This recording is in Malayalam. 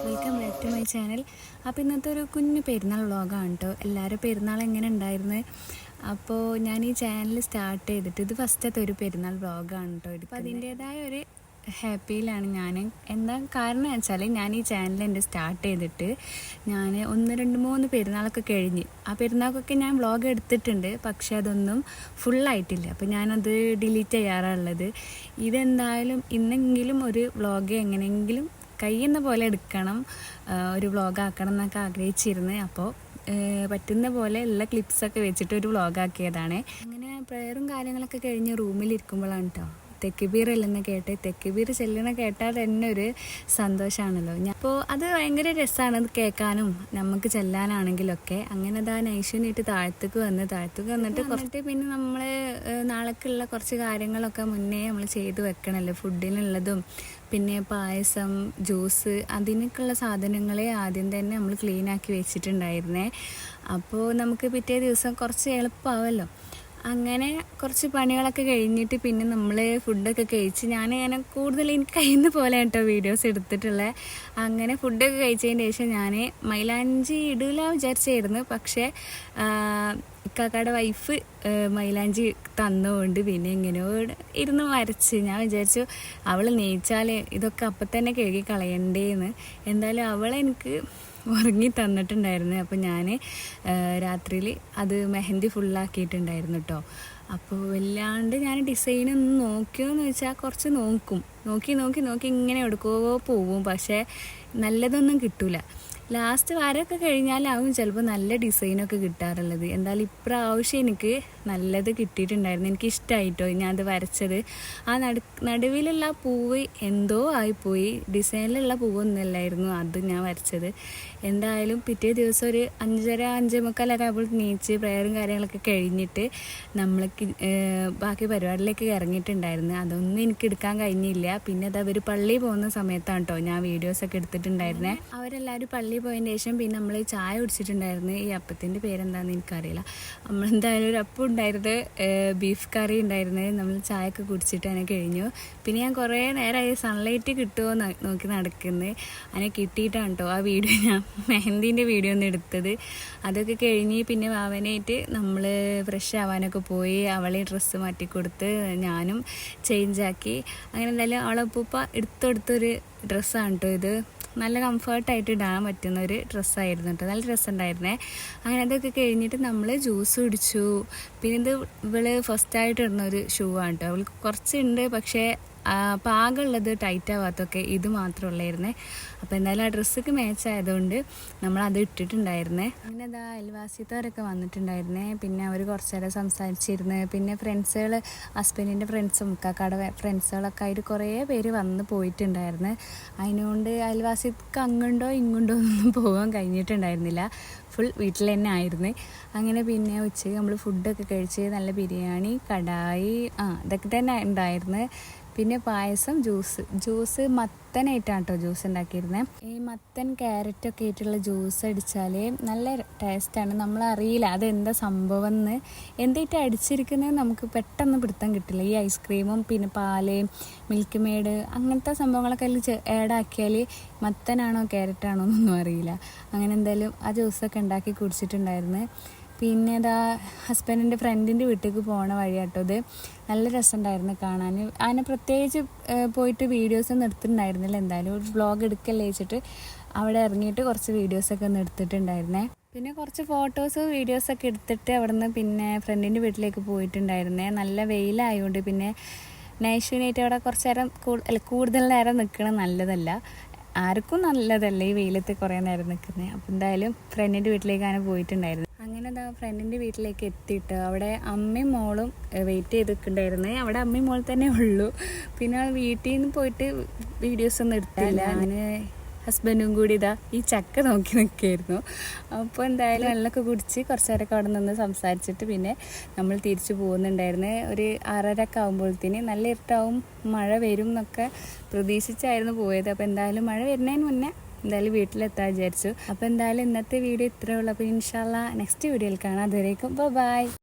Welcome back to my channel. അപ്പോൾ ഇന്നത്തെ ഒരു കുഞ്ഞു പെരുന്നാൾ വ്ളോഗാണ് കേട്ടോ. എല്ലാവരും പെരുന്നാൾ എങ്ങനെ ഉണ്ടായിരുന്നു? അപ്പോൾ ഞാൻ ഈ ചാനൽ സ്റ്റാർട്ട് ചെയ്തിട്ട് ഇത് ഫസ്റ്റത്തെ ഒരു പെരുന്നാൾ വ്ളോഗാണ് കേട്ടോ. അപ്പോൾ അതിൻ്റേതായ ഒരു ഹാപ്പിയിലാണ് ഞാൻ. എന്താ കാരണം വെച്ചാൽ ഞാൻ ഈ ചാനൽ എൻ്റെ സ്റ്റാർട്ട് ചെയ്തിട്ട് ഞാൻ 1, 2, 3 പെരുന്നാളൊക്കെ കഴിഞ്ഞ് ആ പെരുന്നാൾക്കൊക്കെ ഞാൻ വ്ളോഗ് എടുത്തിട്ടുണ്ട്. പക്ഷെ അതൊന്നും ഫുള്ളായിട്ടില്ല. അപ്പോൾ ഞാനത് ഡിലീറ്റ് ചെയ്യാറുള്ളത്. ഇതെന്തായാലും ഇന്നെങ്കിലും ഒരു വ്ളോഗ് എങ്ങനെയെങ്കിലും കഴിയുന്ന പോലെ എടുക്കണം, ഒരു വ്ളോഗ് ആക്കണം എന്നൊക്കെ ആഗ്രഹിച്ചിരുന്നു. അപ്പോൾ പറ്റുന്ന പോലെ ഉള്ള ക്ലിപ്സൊക്കെ വെച്ചിട്ട് ഒരു വ്ളോഗ് ആക്കിയതാണ്. അങ്ങനെ പ്രയറും കാര്യങ്ങളൊക്കെ കഴിഞ്ഞ് റൂമിലിരിക്കുമ്പോഴാണ് കേട്ടോ തെക്കുബീർ അല്ലെന്ന് കേട്ട്. തെക്കുബീർ ചെല്ലണ കേട്ടാൽ തന്നെ ഒരു സന്തോഷമാണല്ലോ. അപ്പോൾ അത് ഭയങ്കര രസമാണ് അത് കേൾക്കാനും നമുക്ക് ചെല്ലാനാണെങ്കിലൊക്കെ. അങ്ങനെ അതാ നൈഷുനായിട്ട് താഴത്തേക്ക് വന്നിട്ട് പിന്നെ നമ്മൾ നാളേക്കുള്ള കുറച്ച് കാര്യങ്ങളൊക്കെ മുന്നേ നമ്മൾ ചെയ്ത് വെക്കണമല്ലോ. ഫുഡിനുള്ളതും പിന്നെ പായസം, ജ്യൂസ്, അതിനൊക്കെയുള്ള സാധനങ്ങളെ ആദ്യം തന്നെ നമ്മൾ ക്ലീനാക്കി വെച്ചിട്ടുണ്ടായിരുന്നേ. അപ്പോൾ നമുക്ക് പിറ്റേ ദിവസം കുറച്ച് എളുപ്പമാവല്ലോ. അങ്ങനെ കുറച്ച് പണികളൊക്കെ കഴിഞ്ഞിട്ട് പിന്നെ നമ്മൾ ഫുഡൊക്കെ കഴിച്ച് ഞാൻ കൂടുതൽ എനിക്ക് കഴിയുന്ന പോലെ കേട്ടോ വീഡിയോസ് എടുത്തിട്ടുള്ളത്. അങ്ങനെ ഫുഡൊക്കെ കഴിച്ചതിന് ശേഷം ഞാൻ മൈലാഞ്ചി ഇടില്ല വിചാരിച്ചായിരുന്നു. പക്ഷേ ഇക്കാക്കയുടെ വൈഫ് മൈലാഞ്ചി തന്നുകൊണ്ട് പിന്നെ ഇങ്ങനെ ഇരുന്ന് വരച്ച് ഞാൻ വിചാരിച്ചു അവൾ നെയ്ച്ചാൽ ഇതൊക്കെ അപ്പം തന്നെ കഴുകി കളയണ്ടേന്ന്. എന്തായാലും അവളെനിക്ക് ഉറങ്ങി തന്നിട്ടുണ്ടായിരുന്നു. അപ്പോൾ ഞാൻ രാത്രിയിൽ അത് മെഹന്തി ഫുള്ളാക്കിയിട്ടുണ്ടായിരുന്നു കേട്ടോ. അപ്പോൾ വല്ലാണ്ട് ഞാൻ ഡിസൈനൊന്നും നോക്കിയോന്ന് വെച്ചാൽ കുറച്ച് നോക്കി ഇങ്ങനെ എടുക്കുമോ പോവും. പക്ഷേ നല്ലതൊന്നും കിട്ടൂല. ലാസ്റ്റ് വാരമൊക്കെ കഴിഞ്ഞാലാവും ചിലപ്പോൾ നല്ല ഡിസൈനൊക്കെ കിട്ടാറുള്ളത്. എന്തായാലും ഇപ്രാവശ്യം എനിക്ക് നല്ലത് കിട്ടിയിട്ടുണ്ടായിരുന്നു. എനിക്ക് ഇഷ്ടമായിട്ടോ ഞാനത് വരച്ചത്. ആ നടുവിലുള്ള പൂവ് എന്തോ ആയിപ്പോയി. ഡിസൈനിലുള്ള പൂവൊന്നുമല്ലായിരുന്നു അത് ഞാൻ വരച്ചത്. എന്തായാലും പിറ്റേ ദിവസം ഒരു 5:30, 5:45 ആകുമ്പോൾ നീച്ച് പ്രയറും കാര്യങ്ങളൊക്കെ കഴിഞ്ഞിട്ട് നമ്മൾക്ക് ബാക്കി പരിപാടിയിലേക്ക് ഇറങ്ങിയിട്ടുണ്ടായിരുന്നു. അതൊന്നും എനിക്ക് എടുക്കാൻ കഴിഞ്ഞില്ല. പിന്നെ അത് അവർ പള്ളിയിൽ പോകുന്ന സമയത്താണ് കേട്ടോ ഞാൻ വീഡിയോസൊക്കെ എടുത്തിട്ടുണ്ടായിരുന്നേ. അവരെല്ലാവരും പള്ളിയിൽ പോയതിന് ശേഷം പിന്നെ നമ്മൾ ചായ കുടിച്ചിട്ടുണ്ടായിരുന്നു. ഈ അപ്പത്തിൻ്റെ പേരെന്താണെന്ന് എനിക്കറിയില്ല. നമ്മളെന്തായാലും ഒരു അപ്പം ഉണ്ടായിരുന്നു, ബീഫ് കറി ഉണ്ടായിരുന്നു. നമ്മൾ ചായയൊക്കെ കുടിച്ചിട്ട് അങ്ങനെ കഴിഞ്ഞു. പിന്നെ ഞാൻ കുറേ നേരമായി സൺലൈറ്റ് കിട്ടുമോ നോക്കി നടക്കുന്നത്. അങ്ങനെ കിട്ടിയിട്ടാണ് കേട്ടോ ആ വീഡിയോ ഞാൻ മെഹന്തിൻ്റെ വീഡിയോ ഒന്ന് എടുത്തത്. അതൊക്കെ കഴിഞ്ഞ് പിന്നെ വാവനായിട്ട് നമ്മൾ ഫ്രഷ് ആവാനൊക്കെ പോയി. അവളെ ഡ്രസ്സ് മാറ്റിക്കൊടുത്ത് ഞാനും ചേഞ്ചാക്കി. അങ്ങനെ എന്തായാലും അവളെ ഉപ്പ എടുത്തൊരു ഡ്രസ്സാണ് കേട്ടോ ഇത്. നല്ല കംഫർട്ടായിട്ട് ഇടാൻ പറ്റുന്ന ഒരു ഡ്രസ്സായിരുന്നു കേട്ടോ. നല്ല രസമുണ്ടായിരുന്നേ. അങ്ങനെ അതൊക്കെ കഴിഞ്ഞിട്ട് നമ്മൾ ജ്യൂസ് കുടിച്ചു. പിന്നെ ഇത് ഇവള് ഫസ്റ്റായിട്ട് ഇടുന്ന ഒരു ഷൂ ആണ് കേട്ടോ. അവൾക്ക് കുറച്ചുണ്ട്, പക്ഷേ പാകമുള്ളത് ടൈറ്റ് ആവാത്തൊക്കെ ഇത് മാത്രമുള്ളായിരുന്നേ. അപ്പോൾ എന്തായാലും ആ ഡ്രസ്സൊക്കെ മാച്ച് ആയതുകൊണ്ട് നമ്മളത് ഇട്ടിട്ടുണ്ടായിരുന്നേ. അങ്ങനെ അതാ അയൽവാസിത്തവരൊക്കെ വന്നിട്ടുണ്ടായിരുന്നേ. പിന്നെ അവർ കുറച്ച് നേരം സംസാരിച്ചിരുന്ന്. പിന്നെ ഫ്രണ്ട്സുകൾ, ഹസ്ബൻഡിൻ്റെ ഫ്രണ്ട്സും കാക്കയുടെ ഫ്രണ്ട്സുകളൊക്കെ ആയിട്ട് കുറേ പേര് വന്ന് പോയിട്ടുണ്ടായിരുന്നു. അതിനുകൊണ്ട് അയൽവാസിക്ക് അങ്ങുണ്ടോ ഇങ്ങുണ്ടോ ഒന്നും പോകാൻ കഴിഞ്ഞിട്ടുണ്ടായിരുന്നില്ല. ഫുൾ വീട്ടിൽ തന്നെ ആയിരുന്നു. അങ്ങനെ പിന്നെ ഉച്ചയ്ക്ക് നമ്മൾ ഫുഡൊക്കെ കഴിച്ച് നല്ല ബിരിയാണി, കടായി, ഇതൊക്കെ തന്നെ ഉണ്ടായിരുന്നു. പിന്നെ പായസം, ജ്യൂസ് മത്തനായിട്ടാണ് കേട്ടോ ജ്യൂസ് ഉണ്ടാക്കിയിരുന്നത്. ഈ മത്തൻ ക്യാരറ്റൊക്കെ ആയിട്ടുള്ള ജ്യൂസ് അടിച്ചാൽ നല്ല ടേസ്റ്റാണ്. നമ്മളറിയില്ല അതെന്താ സംഭവം എന്ന്. എന്തായിട്ട് അടിച്ചിരിക്കുന്നത് നമുക്ക് പെട്ടെന്ന് പിടുത്തം കിട്ടില്ല. ഈ ഐസ്ക്രീമും പിന്നെ പാല്, മിൽക്ക് മെയ്ഡ് അങ്ങനത്തെ സംഭവങ്ങളൊക്കെ അതിൽ ആഡാക്കിയാൽ മത്തനാണോ ക്യാരറ്റാണോ എന്നൊന്നും അറിയില്ല. അങ്ങനെ എന്തായാലും ആ ജ്യൂസൊക്കെ ഉണ്ടാക്കി കുടിച്ചിട്ടുണ്ടായിരുന്നു. പിന്നെ അതാ ഹസ്ബൻഡിൻ്റെ ഫ്രണ്ടിൻ്റെ വീട്ടിലേക്ക് പോണ വഴിയാട്ടോ ഇത്. നല്ല രസമുണ്ടായിരുന്നു കാണാൻ. അതിനെ പ്രത്യേകിച്ച് പോയിട്ട് വീഡിയോസൊന്നും എടുത്തിട്ടുണ്ടായിരുന്നില്ല. എന്തായാലും ഒരു വ്ളോഗ് എടുക്കല്ലേ വെച്ചിട്ട് അവിടെ ഇറങ്ങിയിട്ട് കുറച്ച് വീഡിയോസൊക്കെ ഒന്ന് എടുത്തിട്ടുണ്ടായിരുന്നേ. പിന്നെ കുറച്ച് ഫോട്ടോസ് വീഡിയോസൊക്കെ എടുത്തിട്ട് അവിടെ നിന്ന് പിന്നെ ഫ്രണ്ടിൻ്റെ വീട്ടിലേക്ക് പോയിട്ടുണ്ടായിരുന്നേ. നല്ല വെയിലായതുകൊണ്ട് പിന്നെ നൈഷുനായിട്ട് അവിടെ കുറച്ച് നേരം കൂടുതൽ നേരം നിൽക്കണം നല്ലതല്ല, ആർക്കും നല്ലതല്ല ഈ വെയിലത്ത് കുറേ നേരം നിൽക്കുന്നത്. അപ്പോൾ എന്തായാലും ഫ്രണ്ടിൻ്റെ വീട്ടിലേക്കാണ് പോയിട്ടുണ്ടായിരുന്നത്. അങ്ങനെ അങ്ങനെ എന്താ ഫ്രണ്ടിൻ്റെ വീട്ടിലേക്ക് എത്തിയിട്ട് അവിടെ അമ്മയും മോളും വെയിറ്റ് ചെയ്ത് നിൽക്കണ്ടായിരുന്നേ. അവിടെ അമ്മയും മോൾ തന്നെ ഉള്ളൂ. പിന്നെ വീട്ടിൽ നിന്ന് പോയിട്ട് വീഡിയോസൊന്നും എടുത്തില്ല. ഞാൻ ഹസ്ബൻഡും കൂടി ഇതാ ഈ ചക്ക നോക്കി നിൽക്കുകയായിരുന്നു. അപ്പോൾ എന്തായാലും വെള്ളമൊക്കെ കുടിച്ച് കുറച്ച് നേരമൊക്കെ അവിടെ നിന്ന് സംസാരിച്ചിട്ട് പിന്നെ നമ്മൾ തിരിച്ചു പോകുന്നുണ്ടായിരുന്നു. ഒരു 6:30 ആകുമ്പോഴത്തേന് നല്ല ഇരുട്ടാവും, മഴ വരും എന്നൊക്കെ പ്രതീക്ഷിച്ചായിരുന്നു പോയത്. അപ്പോൾ എന്തായാലും മഴ വരുന്നതിന് മുന്നേ എന്തായാലും വീട്ടിലെത്താൻ വിചാരിച്ചു. അപ്പോൾ എന്തായാലും ഇന്നത്തെ വീഡിയോ ഇത്രയേ ഉള്ളൂ. അപ്പോൾ ഇൻഷാ അല്ലാഹ് നെക്സ്റ്റ് വീഡിയോയിൽ കാണാം. അതുവരേക്കും ബൈ.